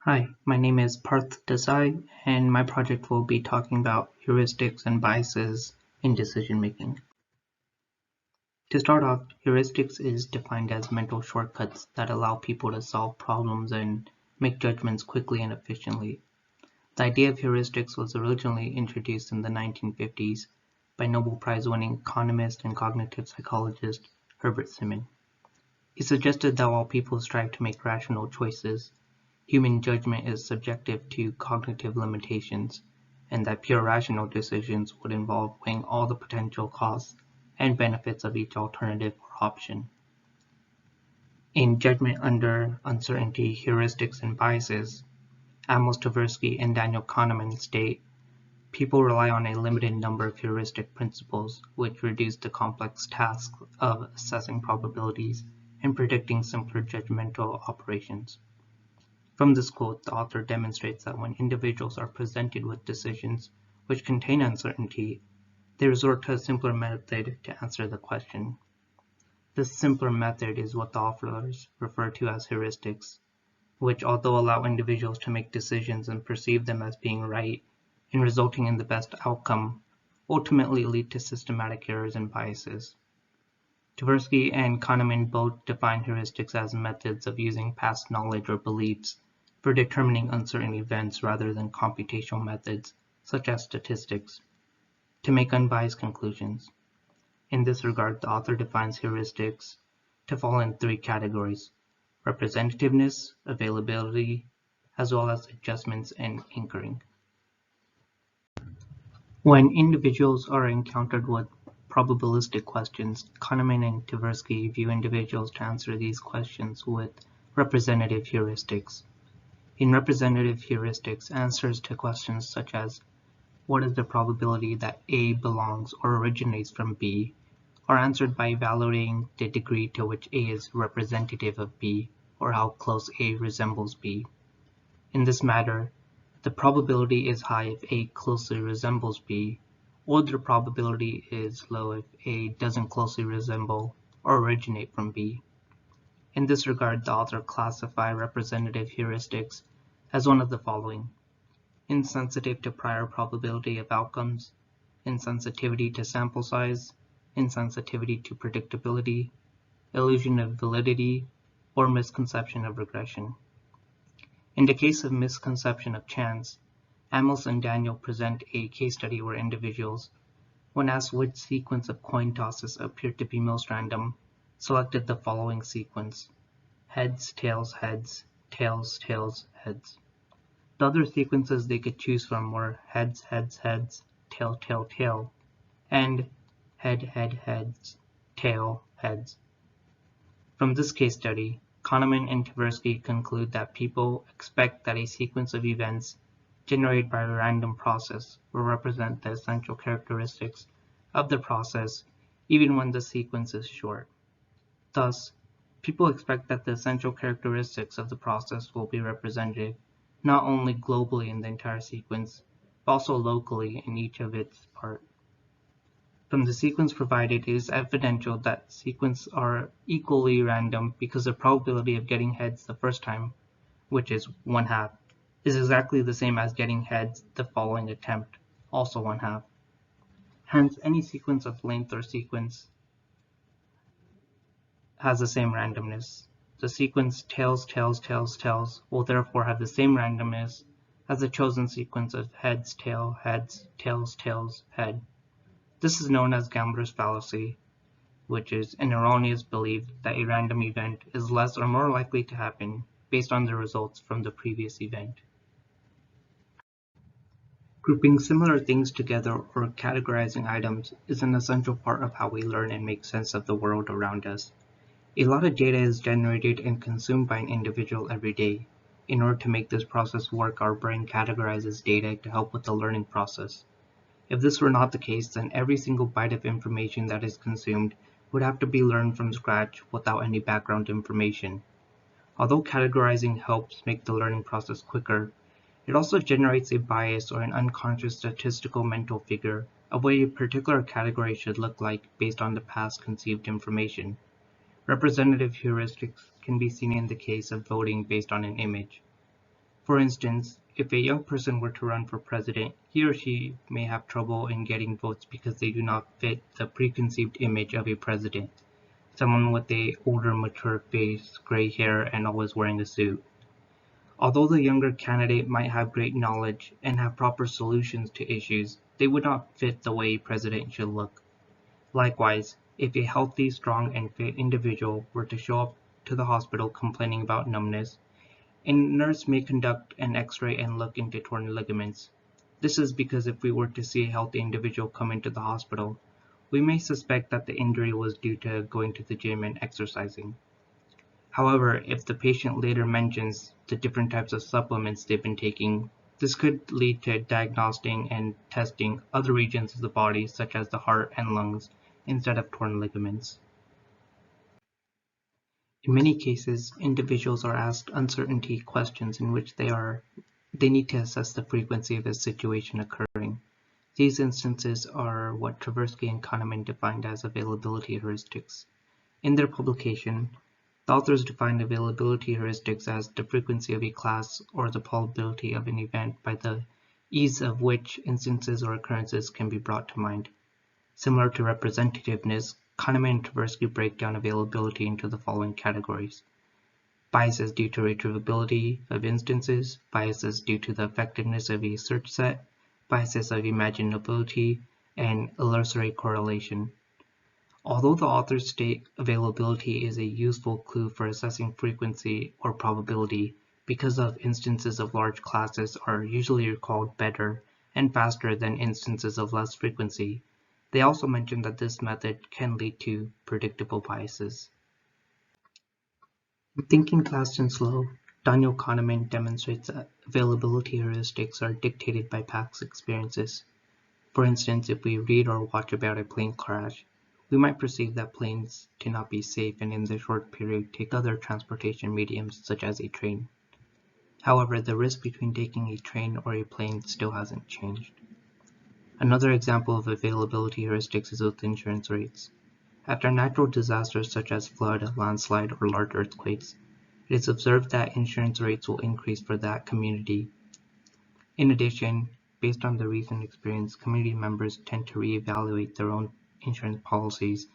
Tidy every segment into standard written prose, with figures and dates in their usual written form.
Hi, my name is Parth Desai, and my project will be talking about heuristics and biases in decision making. To start off, heuristics is defined as mental shortcuts that allow people to solve problems and make judgments quickly and efficiently. The idea of heuristics was originally introduced in the 1950s by Nobel Prize winning economist and cognitive psychologist Herbert Simon. He suggested that while people strive to make rational choices, human judgment is subjective to cognitive limitations, and that pure rational decisions would involve weighing all the potential costs and benefits of each alternative or option. In Judgment Under Uncertainty, Heuristics and Biases, Amos Tversky and Daniel Kahneman state, people rely on a limited number of heuristic principles, which reduce the complex task of assessing probabilities and predicting simpler judgmental operations. From this quote, the author demonstrates that when individuals are presented with decisions which contain uncertainty, they resort to a simpler method to answer the question. This simpler method is what the authors refer to as heuristics, which, although allow individuals to make decisions and perceive them as being right and resulting in the best outcome, ultimately lead to systematic errors and biases. Tversky and Kahneman both define heuristics as methods of using past knowledge or beliefs for determining uncertain events rather than computational methods, such as statistics, to make unbiased conclusions. In this regard, the author defines heuristics to fall in three categories: representativeness, availability, as well as adjustments and anchoring. When individuals are encountered with probabilistic questions, Kahneman and Tversky view individuals to answer these questions with representative heuristics. In representative heuristics, answers to questions such as what is the probability that A belongs or originates from B are answered by evaluating the degree to which A is representative of B or how close A resembles B. In this matter, the probability is high if A closely resembles B, or the probability is low if A doesn't closely resemble or originate from B. In this regard, the author classifies representative heuristics as one of the following: insensitive to prior probability of outcomes, insensitivity to sample size, insensitivity to predictability, illusion of validity, or misconception of regression. In the case of misconception of chance, Amos and Daniel present a case study where individuals, when asked which sequence of coin tosses appeared to be most random, selected the following sequence: heads, tails, heads, tails, tails, heads. The other sequences they could choose from were heads, heads, heads, tail, tail, tail, and head, head, heads, tail, heads. From this case study, Kahneman and Tversky conclude that people expect that a sequence of events generated by a random process will represent the essential characteristics of the process even when the sequence is short. Thus, people expect that the essential characteristics of the process will be represented not only globally in the entire sequence, but also locally in each of its parts. From the sequence provided, it is evidential that sequences are equally random because the probability of getting heads the first time, which is 1/2, is exactly the same as getting heads the following attempt, also 1/2. Hence, any sequence of length or sequence has the same randomness. The sequence tails, tails, tails, tails will therefore have the same randomness as the chosen sequence of heads, tail, heads, tails, tails, head. This is known as gambler's fallacy, which is an erroneous belief that a random event is less or more likely to happen based on the results from the previous event. Grouping similar things together or categorizing items is an essential part of how we learn and make sense of the world around us. A lot of data is generated and consumed by an individual every day. In order to make this process work, our brain categorizes data to help with the learning process. If this were not the case, then every single byte of information that is consumed would have to be learned from scratch without any background information. Although categorizing helps make the learning process quicker, it also generates a bias or an unconscious statistical mental figure of what a particular category should look like based on the past conceived information. Representative heuristics can be seen in the case of voting based on an image. For instance, if a young person were to run for president, he or she may have trouble in getting votes because they do not fit the preconceived image of a president, someone with a older, mature face, gray hair, and always wearing a suit. Although the younger candidate might have great knowledge and have proper solutions to issues, they would not fit the way a president should look. Likewise, if a healthy, strong, and fit individual were to show up to the hospital complaining about numbness, a nurse may conduct an X-ray and look into torn ligaments. This is because if we were to see a healthy individual come into the hospital, we may suspect that the injury was due to going to the gym and exercising. However, if the patient later mentions the different types of supplements they've been taking, this could lead to diagnosing and testing other regions of the body, such as the heart and lungs, instead of torn ligaments. In many cases, individuals are asked uncertainty questions in which they need to assess the frequency of a situation occurring. These instances are what Tversky and Kahneman defined as availability heuristics. In their publication, the authors defined availability heuristics as the frequency of a class or the probability of an event by the ease of which instances or occurrences can be brought to mind. Similar to representativeness, Kahneman and Tversky break down availability into the following categories: biases due to retrievability of instances, biases due to the effectiveness of a search set, biases of imaginability, and illusory correlation. Although the authors state availability is a useful clue for assessing frequency or probability, because of instances of large classes are usually recalled better and faster than instances of less frequency, they also mention that this method can lead to predictable biases. In Thinking Fast and Slow, Daniel Kahneman demonstrates that availability heuristics are dictated by past experiences. For instance, if we read or watch about a plane crash, we might perceive that planes to not be safe and in the short period take other transportation mediums such as a train. However, the risk between taking a train or a plane still hasn't changed. Another example of availability heuristics is with insurance rates. After natural disasters such as flood, landslide, or large earthquakes, it is observed that insurance rates will increase for that community. In addition, based on the recent experience, community members tend to reevaluate their own insurance policies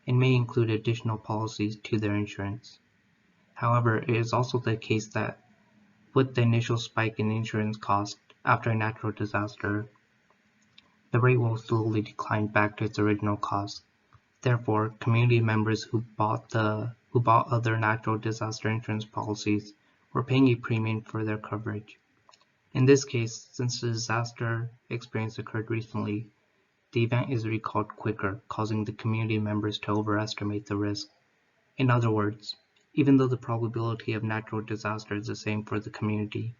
and may include additional policies to their insurance. However, it is also the case that with the initial spike in insurance costs after a natural disaster, the rate will slowly decline back to its original cost. Therefore, community members who bought other natural disaster insurance policies were paying a premium for their coverage. In this case, since the disaster experience occurred recently, the event is recalled quicker, causing the community members to overestimate the risk. In other words, even though the probability of natural disaster is the same for the community,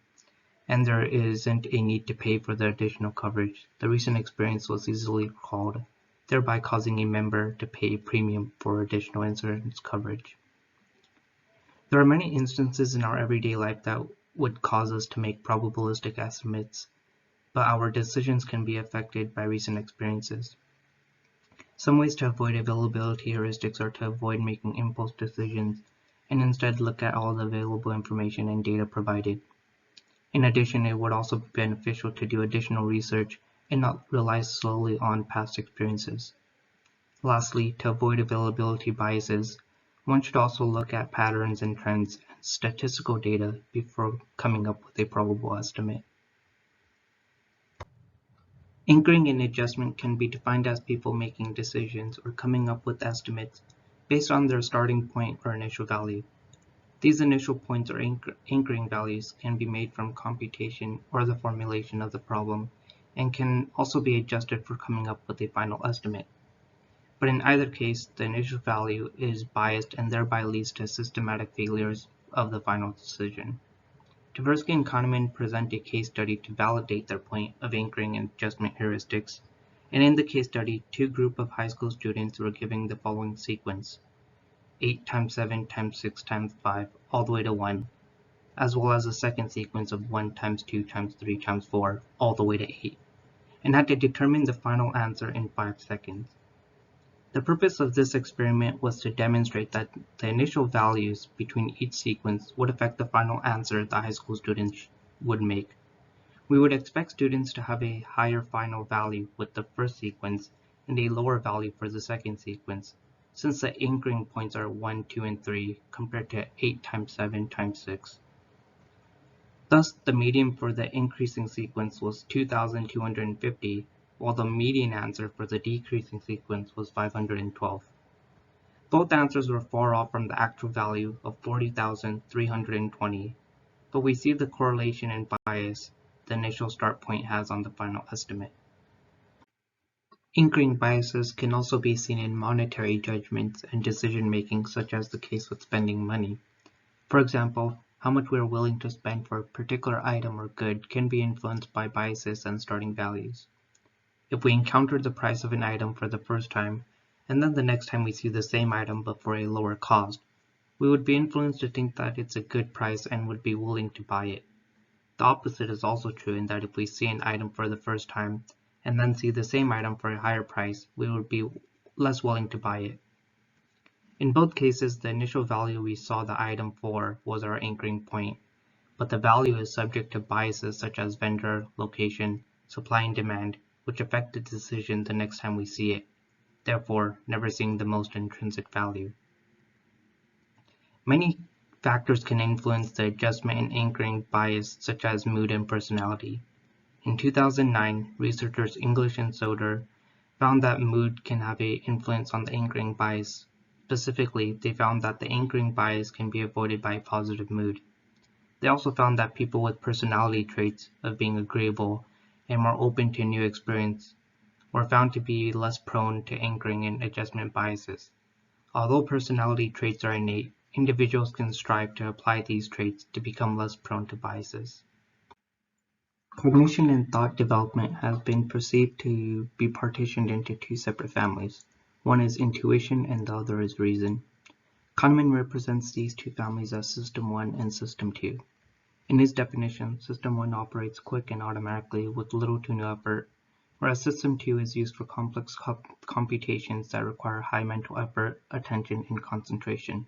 and there isn't a need to pay for the additional coverage, the recent experience was easily recalled, thereby causing a member to pay a premium for additional insurance coverage. There are many instances in our everyday life that would cause us to make probabilistic estimates, but our decisions can be affected by recent experiences. Some ways to avoid availability heuristics are to avoid making impulse decisions and instead look at all the available information and data provided. In addition, it would also be beneficial to do additional research and not rely solely on past experiences. Lastly, to avoid availability biases, one should also look at patterns and trends and statistical data before coming up with a probable estimate. Anchoring and adjustment can be defined as people making decisions or coming up with estimates based on their starting point or initial value. These initial points or anchoring values can be made from computation or the formulation of the problem and can also be adjusted for coming up with a final estimate. But in either case, the initial value is biased and thereby leads to systematic failures of the final decision. Tversky and Kahneman present a case study to validate their point of anchoring and adjustment heuristics, and in the case study, two groups of high school students were given the following sequence: 8 times 7 times 6 times 5 all the way to 1, as well as a second sequence of 1 times 2 times 3 times 4 all the way to 8, and had to determine the final answer in 5 seconds. The purpose of this experiment was to demonstrate that the initial values between each sequence would affect the final answer the high school students would make. We would expect students to have a higher final value with the first sequence and a lower value for the second sequence, since the anchoring points are 1, 2, and 3 compared to 8 times 7 times 6. Thus, the median for the increasing sequence was 2,250, while the median answer for the decreasing sequence was 512. Both answers were far off from the actual value of 40,320, but we see the correlation and bias the initial start point has on the final estimate. Anchoring biases can also be seen in monetary judgments and decision-making, such as the case with spending money. For example, how much we are willing to spend for a particular item or good can be influenced by biases and starting values. If we encounter the price of an item for the first time, and then the next time we see the same item but for a lower cost, we would be influenced to think that it's a good price and would be willing to buy it. The opposite is also true in that if we see an item for the first time and then see the same item for a higher price, we would be less willing to buy it. In both cases, the initial value we saw the item for was our anchoring point, but the value is subject to biases such as vendor, location, supply and demand, which affect the decision the next time we see it, therefore never seeing the most intrinsic value. Many factors can influence the adjustment in anchoring bias, such as mood and personality. In 2009, researchers English and Soder found that mood can have an influence on the anchoring bias. Specifically, they found that the anchoring bias can be avoided by a positive mood. They also found that people with personality traits of being agreeable and more open to new experience were found to be less prone to anchoring and adjustment biases. Although personality traits are innate, individuals can strive to apply these traits to become less prone to biases. Cognition and thought development has been perceived to be partitioned into two separate families. One is intuition and the other is reason. Kahneman represents these two families as System 1 and System 2. In his definition, System 1 operates quick and automatically with little to no effort, whereas System 2 is used for complex computations that require high mental effort, attention, and concentration.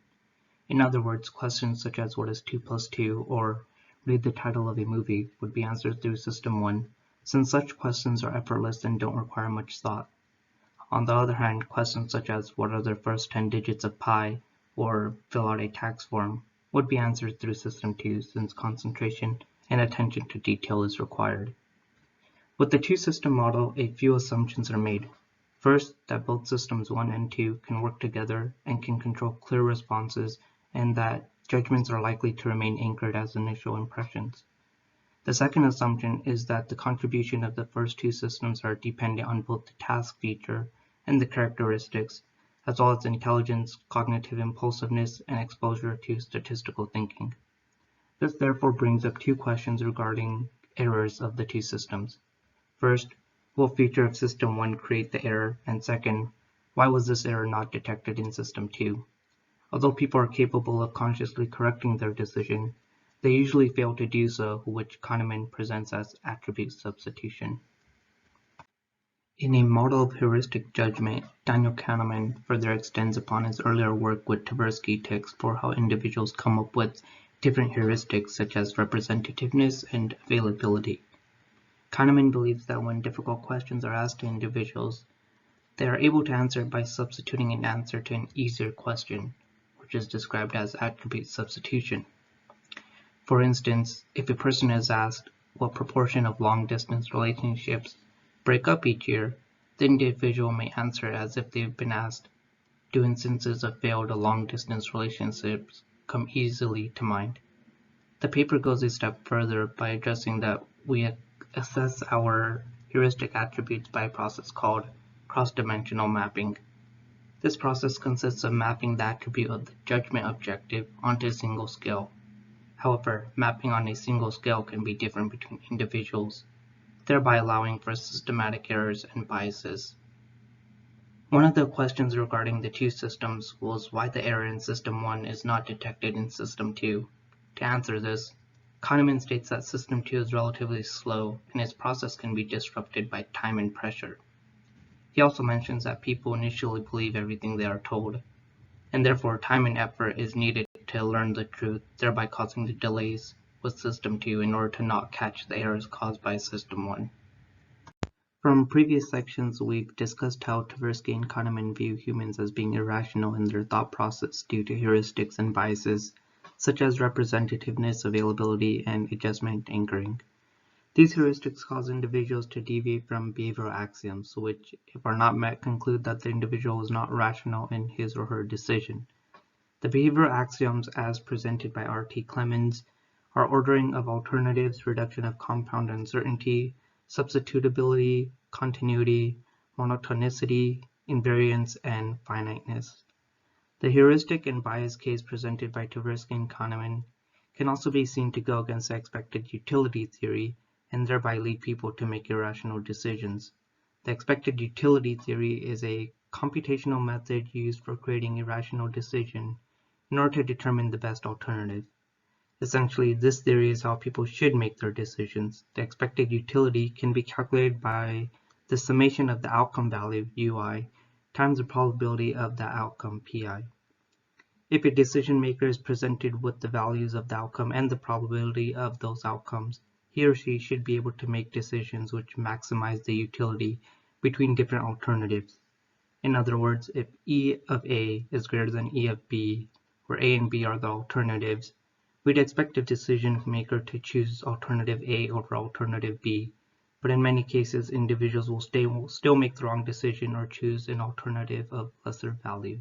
In other words, questions such as what is 2 plus 2 or read the title of a movie would be answered through System 1, since such questions are effortless and don't require much thought. On the other hand, questions such as what are the first 10 digits of pi or fill out a tax form would be answered through System 2, since concentration and attention to detail is required. With the two-system model, a few assumptions are made. First, that both Systems 1 and 2 can work together and can control clear responses, and that judgments are likely to remain anchored as initial impressions. The second assumption is that the contribution of the first two systems are dependent on both the task feature and the characteristics, as well as intelligence, cognitive impulsiveness, and exposure to statistical thinking. This therefore brings up two questions regarding errors of the two systems. First, what feature of System 1 create the error? And second, why was this error not detected in System 2? Although people are capable of consciously correcting their decision, they usually fail to do so, which Kahneman presents as attribute substitution. In a model of heuristic judgment, Daniel Kahneman further extends upon his earlier work with Tversky to explore how individuals come up with different heuristics such as representativeness and availability. Kahneman believes that when difficult questions are asked to individuals, they are able to answer by substituting an answer to an easier question, which is described as attribute substitution. For instance, if a person is asked what proportion of long-distance relationships break up each year, the individual may answer as if they've been asked, do instances of failed long-distance relationships come easily to mind? The paper goes a step further by addressing that we assess our heuristic attributes by a process called cross-dimensional mapping. This process consists of mapping the attribute of the judgment objective onto a single scale. However, mapping on a single scale can be different between individuals, thereby allowing for systematic errors and biases. One of the questions regarding the two systems was why the error in System 1 is not detected in System 2. To answer this, Kahneman states that System 2 is relatively slow and its process can be disrupted by time and pressure. He also mentions that people initially believe everything they are told, and therefore time and effort is needed to learn the truth, thereby causing the delays. with System 2 in order to not catch the errors caused by System 1. From previous sections, we've discussed how Tversky and Kahneman view humans as being irrational in their thought process due to heuristics and biases, such as representativeness, availability, and adjustment anchoring. These heuristics cause individuals to deviate from behavioral axioms, which, if are not met, conclude that the individual is not rational in his or her decision. The behavioral axioms, as presented by R.T. Clemens, are ordering of alternatives, reduction of compound uncertainty, substitutability, continuity, monotonicity, invariance, and finiteness. The heuristic and bias case presented by Tversky and Kahneman can also be seen to go against the expected utility theory and thereby lead people to make irrational decisions. The expected utility theory is a computational method used for creating a rational decision in order to determine the best alternative. Essentially, this theory is how people should make their decisions. The expected utility can be calculated by the summation of the outcome value, ui, times the probability of the outcome, pi. If a decision maker is presented with the values of the outcome and the probability of those outcomes, he or she should be able to make decisions which maximize the utility between different alternatives. In other words, if E of A is greater than E of B, where A and B are the alternatives, we'd expect a decision maker to choose alternative A over alternative B, but in many cases, individuals will still make the wrong decision or choose an alternative of lesser value.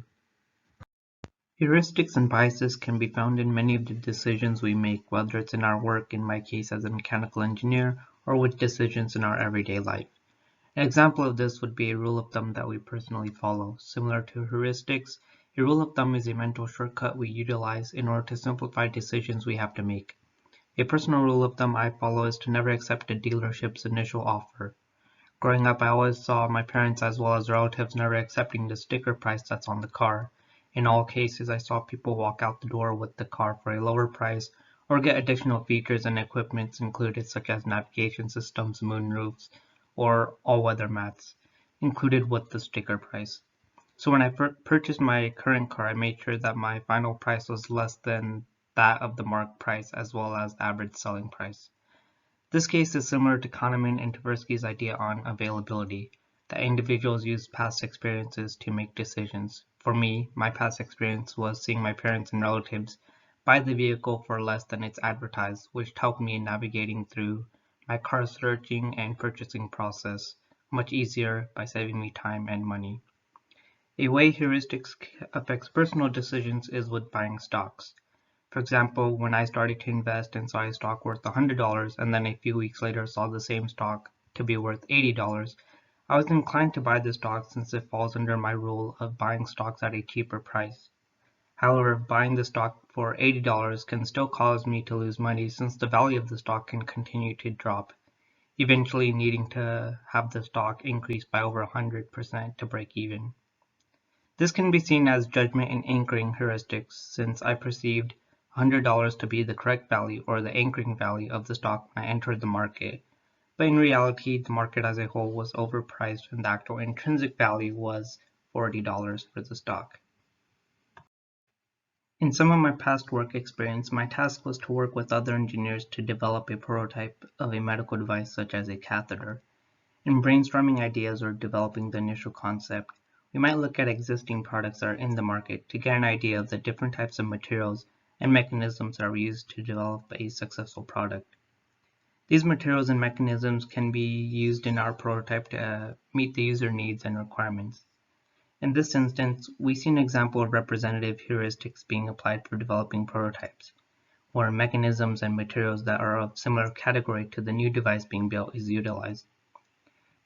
Heuristics and biases can be found in many of the decisions we make, whether it's in our work, in my case as a mechanical engineer, or with decisions in our everyday life. An example of this would be a rule of thumb that we personally follow. Similar to heuristics, a rule of thumb is a mental shortcut we utilize in order to simplify decisions we have to make. A personal rule of thumb I follow is to never accept a dealership's initial offer. Growing up, I always saw my parents as well as relatives never accepting the sticker price that's on the car. In all cases, I saw people walk out the door with the car for a lower price or get additional features and equipment included, such as navigation systems, moonroofs, or all-weather mats, included with the sticker price. So when I purchased my current car, I made sure that my final price was less than that of the marked price as well as the average selling price. This case is similar to Kahneman and Tversky's idea on availability, that individuals use past experiences to make decisions. For me, my past experience was seeing my parents and relatives buy the vehicle for less than it's advertised, which helped me in navigating through my car searching and purchasing process much easier by saving me time and money. A way heuristics affects personal decisions is with buying stocks. For example, when I started to invest and saw a stock worth $100 and then a few weeks later saw the same stock to be worth $80, I was inclined to buy the stock since it falls under my rule of buying stocks at a cheaper price. However, buying the stock for $80 can still cause me to lose money since the value of the stock can continue to drop, eventually needing to have the stock increase by over 100% to break even. This can be seen as judgment and anchoring heuristics, since I perceived $100 to be the correct value or the anchoring value of the stock when I entered the market, but in reality the market as a whole was overpriced and the actual intrinsic value was $40 for the stock. In some of my past work experience, my task was to work with other engineers to develop a prototype of a medical device such as a catheter. In brainstorming ideas or developing the initial concept, we might look at existing products that are in the market to get an idea of the different types of materials and mechanisms that are used to develop a successful product. These materials and mechanisms can be used in our prototype to meet the user needs and requirements. In this instance, we see an example of representative heuristics being applied for developing prototypes, where mechanisms and materials that are of similar category to the new device being built is utilized.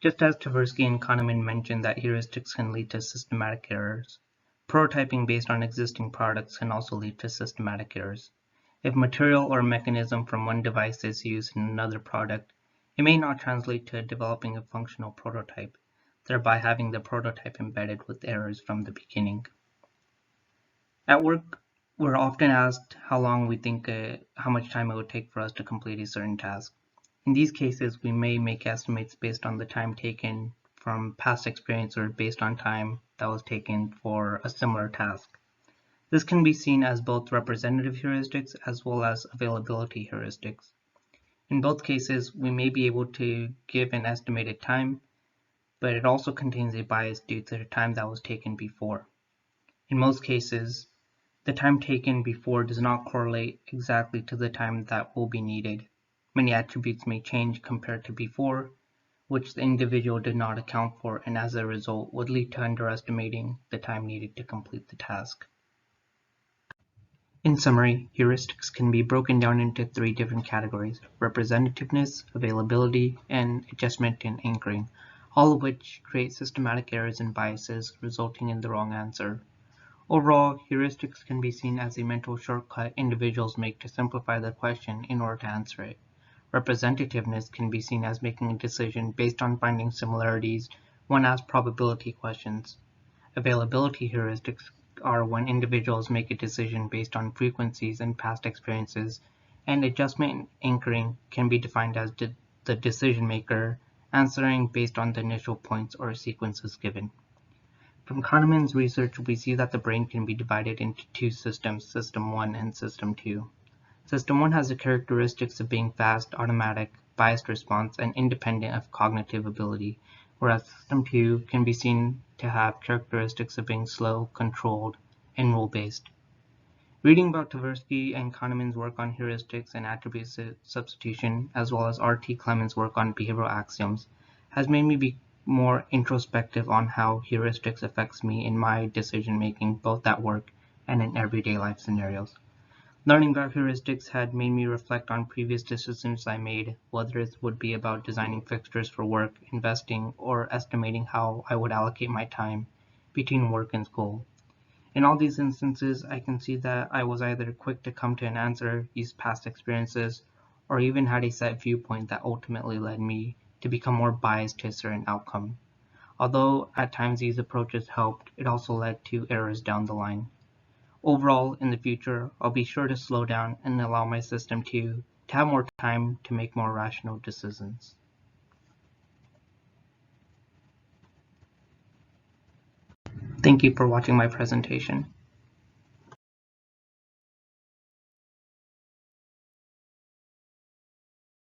Just as Tversky and Kahneman mentioned that heuristics can lead to systematic errors, prototyping based on existing products can also lead to systematic errors. If material or mechanism from one device is used in another product, it may not translate to developing a functional prototype, thereby having the prototype embedded with errors from the beginning. At work, we're often asked how long we think how much time it would take for us to complete a certain task. In these cases, we may make estimates based on the time taken from past experience or based on time that was taken for a similar task. This can be seen as both representative heuristics as well as availability heuristics. In both cases, we may be able to give an estimated time, but it also contains a bias due to the time that was taken before. In most cases, the time taken before does not correlate exactly to the time that will be needed. Many attributes may change compared to before, which the individual did not account for, and as a result would lead to underestimating the time needed to complete the task. In summary, heuristics can be broken down into three different categories: representativeness, availability, and adjustment and anchoring, all of which create systematic errors and biases, resulting in the wrong answer. Overall, heuristics can be seen as a mental shortcut individuals make to simplify the question in order to answer it. Representativeness can be seen as making a decision based on finding similarities when asked probability questions. Availability heuristics are when individuals make a decision based on frequencies and past experiences, and adjustment and anchoring can be defined as the decision maker answering based on the initial points or sequences given. From Kahneman's research, we see that the brain can be divided into two systems, System 1 and System 2. System 1 has the characteristics of being fast, automatic, biased response, and independent of cognitive ability, whereas System 2 can be seen to have characteristics of being slow, controlled, and rule-based. Reading about Tversky and Kahneman's work on heuristics and attribute substitution, as well as R.T. Clemens' work on behavioral axioms, has made me be more introspective on how heuristics affects me in my decision-making, both at work and in everyday life scenarios. Learning about heuristics had made me reflect on previous decisions I made, whether it would be about designing fixtures for work, investing, or estimating how I would allocate my time between work and school. In all these instances, I can see that I was either quick to come to an answer, used past experiences, or even had a set viewpoint that ultimately led me to become more biased to a certain outcome. Although at times these approaches helped, it also led to errors down the line. Overall, in the future, I'll be sure to slow down and allow my system to have more time to make more rational decisions. Thank you for watching my presentation.